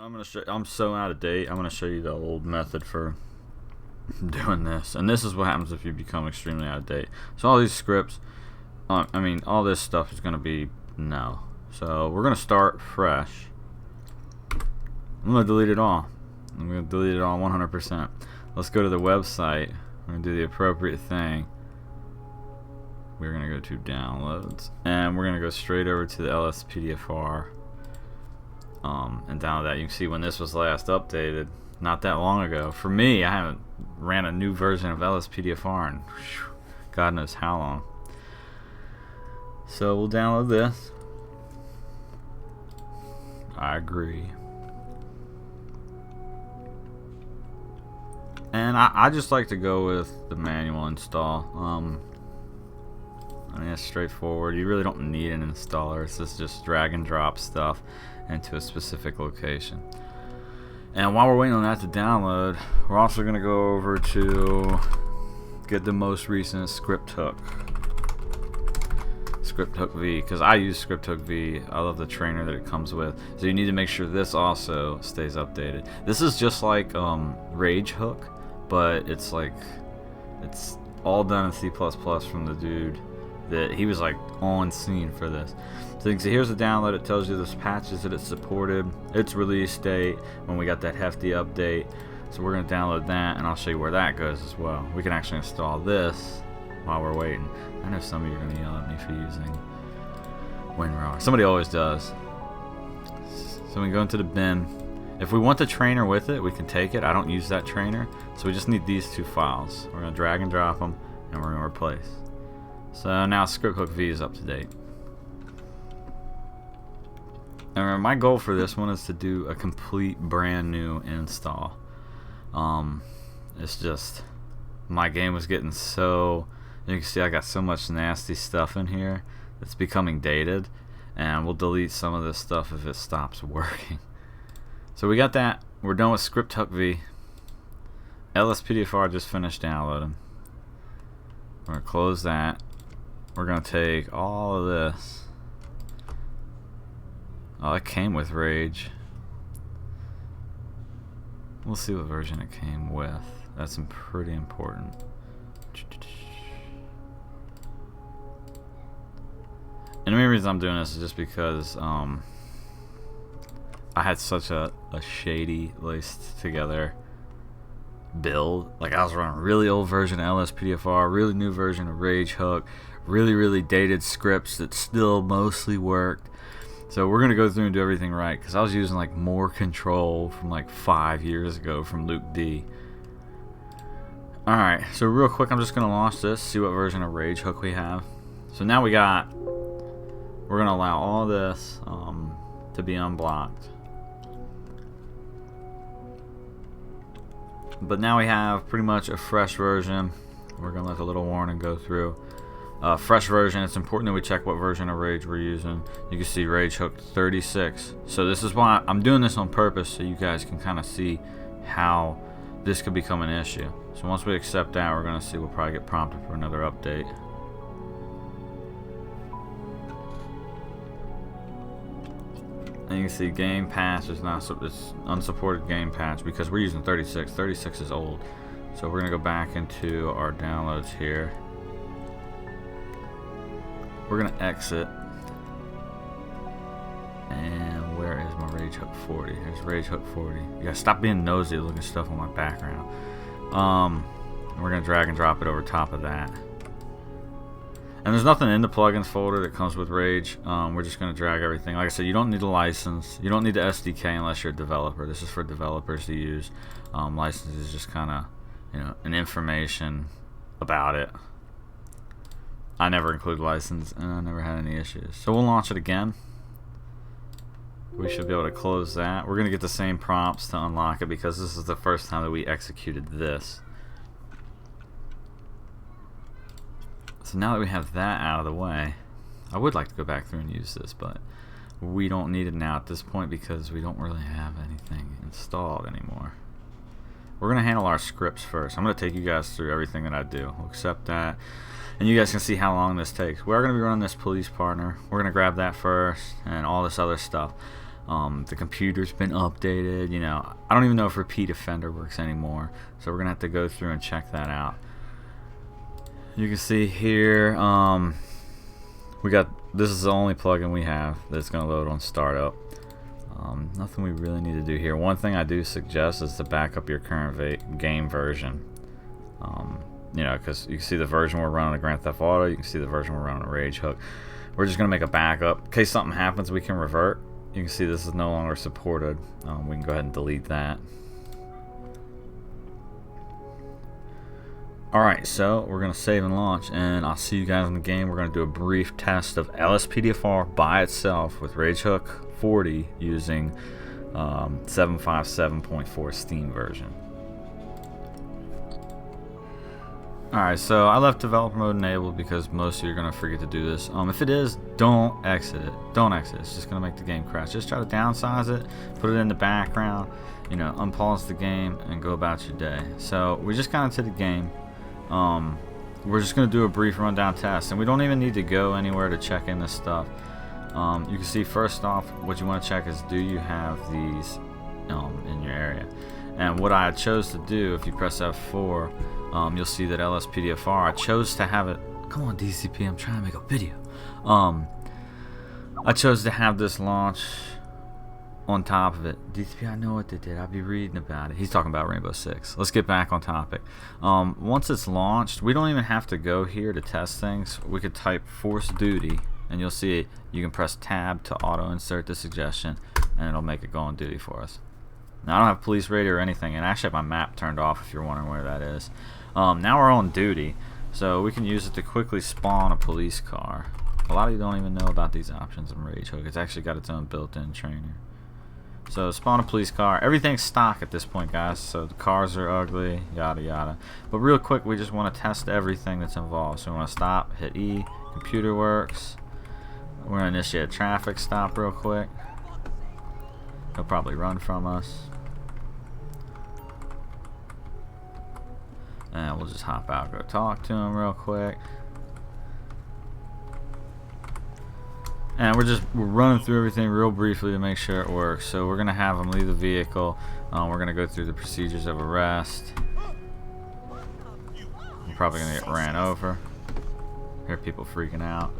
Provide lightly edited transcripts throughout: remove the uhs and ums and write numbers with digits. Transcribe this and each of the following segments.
I'm so out of date. I'm gonna show you the old method for doing this, and this is what happens if you become extremely out of date. So all these scripts, all this stuff is gonna be no. So we're gonna start fresh. I'm gonna delete it all. I'm gonna delete it all 100%. Let's go to the website. We're gonna do the appropriate thing. We're gonna go to downloads, and we're gonna go straight over to the LSPDFR. And download that. You can see when this was last updated, not that long ago. For me, I haven't ran a new version of LSPDFR in God knows how long. So we'll download this. I agree. And I just like to go with the manual install. It's straightforward. You really don't need an installer. It's just drag and drop stuff into a specific location. And while we're waiting on that to download, we're also going to go over to get the most recent ScriptHookV, because I use ScriptHookV. I love the trainer that it comes with. So you need to make sure this also stays updated. This is just like RageHook, but it's all done in C++ from the dude that he was like on scene for this. So you can see here's the download. It tells you the patches that it's supported, its release date, when we got that hefty update. So we're going to download that, and I'll show you where that goes as well. We can actually install this while we're waiting. I know some of you are going to yell at me for using WinRAR. Somebody always does. So we go into the bin. If we want the trainer with it, we can take it. I don't use that trainer, so we just need these two files. We're going to drag and drop them, and we're going to replace. So now ScriptHookV is up to date. And my goal for this one is to do a complete brand new install. It's just my game was getting so, you can see I got so much nasty stuff in here that's becoming dated, and we'll delete some of this stuff if it stops working. So we got that. We're done with ScriptHookV. LSPDFR just finished downloading. We're gonna close that. We're gonna take all of this. Oh, it came with Rage. We'll see what version it came with. That's pretty important. And the main reason I'm doing this is just because I had such a shady laced together build. Like I was running a really old version of LSPDFR, really new version of RageHook, really dated scripts that still mostly worked. So we're gonna go through and do everything right, because I was using like more control from like 5 years ago from Luke D. Alright, so real quick, I'm just gonna launch this, see what version of RageHook we have. So now we're gonna allow all this to be unblocked. But now we have pretty much a fresh version. We're gonna let the little warning go through. Fresh version. It's important that we check what version of Rage we're using. You can see RageHook 36. So this is why I'm doing this on purpose, so you guys can kind of see how this could become an issue. So once we accept that, we're gonna see we'll probably get prompted for another update. And you can see game patch is not, it's unsupported game patch because we're using 36. 36 is old. So we're gonna go back into our downloads here. We're gonna exit. And where is my RageHook 40? Here's RageHook 40. You gotta stop being nosy looking stuff on my background. We're gonna drag and drop it over top of that. And there's nothing in the plugins folder that comes with Rage. We're just going to drag everything. Like I said, you don't need a license. You don't need the SDK unless you're a developer. This is for developers to use. License is just kind of, an information about it. I never include license, and I never had any issues. So we'll launch it again. We should be able to close that. We're going to get the same prompts to unlock it because this is the first time that we executed this. So now that we have that out of the way, I would like to go back through and use this, but we don't need it now at this point because we don't really have anything installed anymore. We're going to handle our scripts first. I'm going to take you guys through everything that I do. We'll accept that, and you guys can see how long this takes. We're going to be running this police partner. We're going to grab that first and all this other stuff. The computer's been updated. You know, I don't even know if Repeat Offender works anymore, so we're gonna have to go through and check that out. You can see here, we got, this is the only plugin we have that's gonna load on startup. Nothing we really need to do here. One thing I do suggest is to back up your current game version. You know, because you can see the version we're running on Grand Theft Auto, you can see the version we're running on RageHook. We're just going to make a backup. In case something happens, we can revert. You can see this is no longer supported. We can go ahead and delete that. Alright, so we're going to save and launch, and I'll see you guys in the game. We're going to do a brief test of LSPDFR by itself with RageHook 40 using 757.4 Steam version. Alright, so I left developer mode enabled because most of you are going to forget to do this. If it is, don't exit it. Don't exit. It's just going to make the game crash. Just try to downsize it, put it in the background, you know, unpause the game, and go about your day. So we just got into the game. We're just going to do a brief rundown test, and we don't even need to go anywhere to check in this stuff. You can see first off, what you want to check is, do you have these in your area? And what I chose to do, if you press F4, you'll see that LSPDFR, I chose to have it, come on DCP, I'm trying to make a video. I chose to have this launch on top of it. DCP, I know what they did, I'll be reading about it. He's talking about Rainbow Six. Let's get back on topic. Once it's launched, we don't even have to go here to test things. We could type force duty, and you'll see you can press tab to auto insert the suggestion, and it'll make it go on duty for us. Now I don't have police radio or anything, and actually I have my map turned off if you're wondering where that is. Now we're on duty, so we can use it to quickly spawn a police car. A lot of you don't even know about these options in RageHook. It's actually got its own built-in trainer. So spawn a police car. Everything's stock at this point, guys, so the cars are ugly, yada yada. But real quick, we just want to test everything that's involved. So we want to stop, hit E, computer works. We're going to initiate a traffic stop real quick. He'll probably run from us. And we'll just hop out, go talk to him real quick. And we're running through everything real briefly to make sure it works. So we're gonna have him leave the vehicle. We're gonna go through the procedures of arrest. I'm probably gonna get ran over. Hear people freaking out.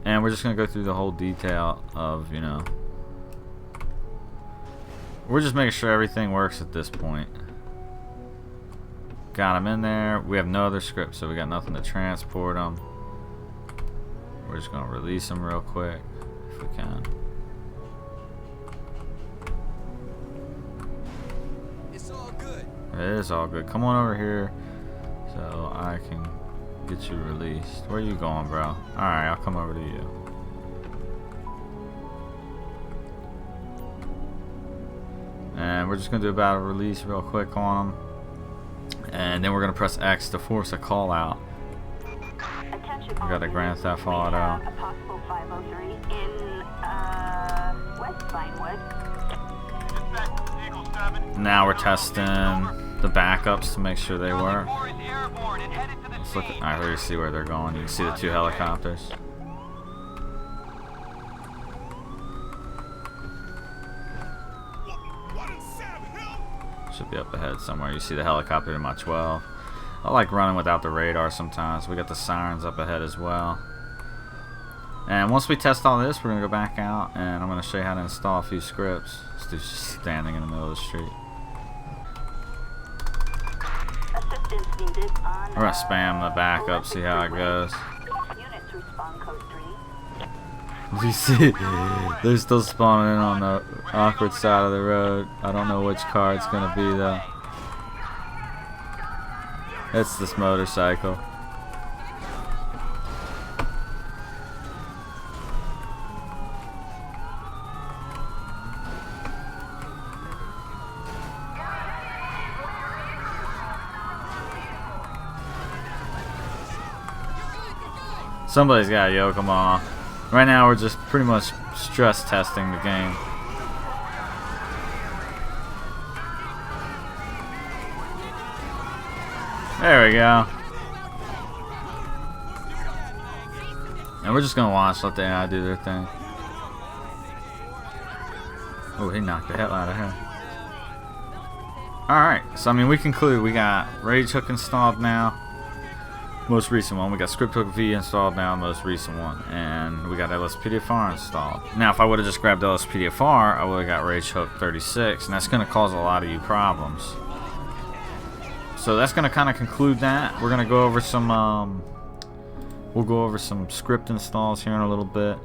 And we're just gonna go through the whole detail of, you know, we're just making sure everything works at this point. Got him in there. We have no other script, so we got nothing to transport him. We're just gonna release him real quick if we can. It's all good. It is all good. Come on over here so I can get you released. Where you going, bro? Alright, I'll come over to you. And we're just gonna do about a release real quick on him. And then we're going to press X to force a call out. We got a Grand Theft Auto. A possible 503 in West Vinewood. Now we're testing the backups to make sure they work. Let's look at, I already see where they're going. You can see the two helicopters. Should be up ahead somewhere. You see the helicopter in my 12. I like running without the radar sometimes. We got the sirens up ahead as well. And once we test all this, we're going to go back out and I'm going to show you how to install a few scripts. This dude's just standing in the middle of the street. Assistance needed on, We're going to spam the backup, see how it goes. Units respond code 3. You see, they're still spawning in on the awkward side of the road. I don't know which car it's gonna be though. It's this motorcycle. Somebody's gotta yoke them off. Right now we're just pretty much stress testing the game. There we go. And we're just gonna watch, let the AI do their thing. Oh, he knocked the hell out of her. Alright, so I mean, we conclude we got RageHook installed now. Most recent one. We got ScriptHookV installed now, most recent one. And we got LSPDFR installed. Now, if I would have just grabbed LSPDFR, I would have got RageHook 36, and that's going to cause a lot of you problems. So that's going to kind of conclude that. We're going to go over some, we'll go over some script installs here in a little bit.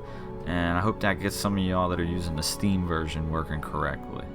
And I hope that gets some of y'all that are using the Steam version working correctly.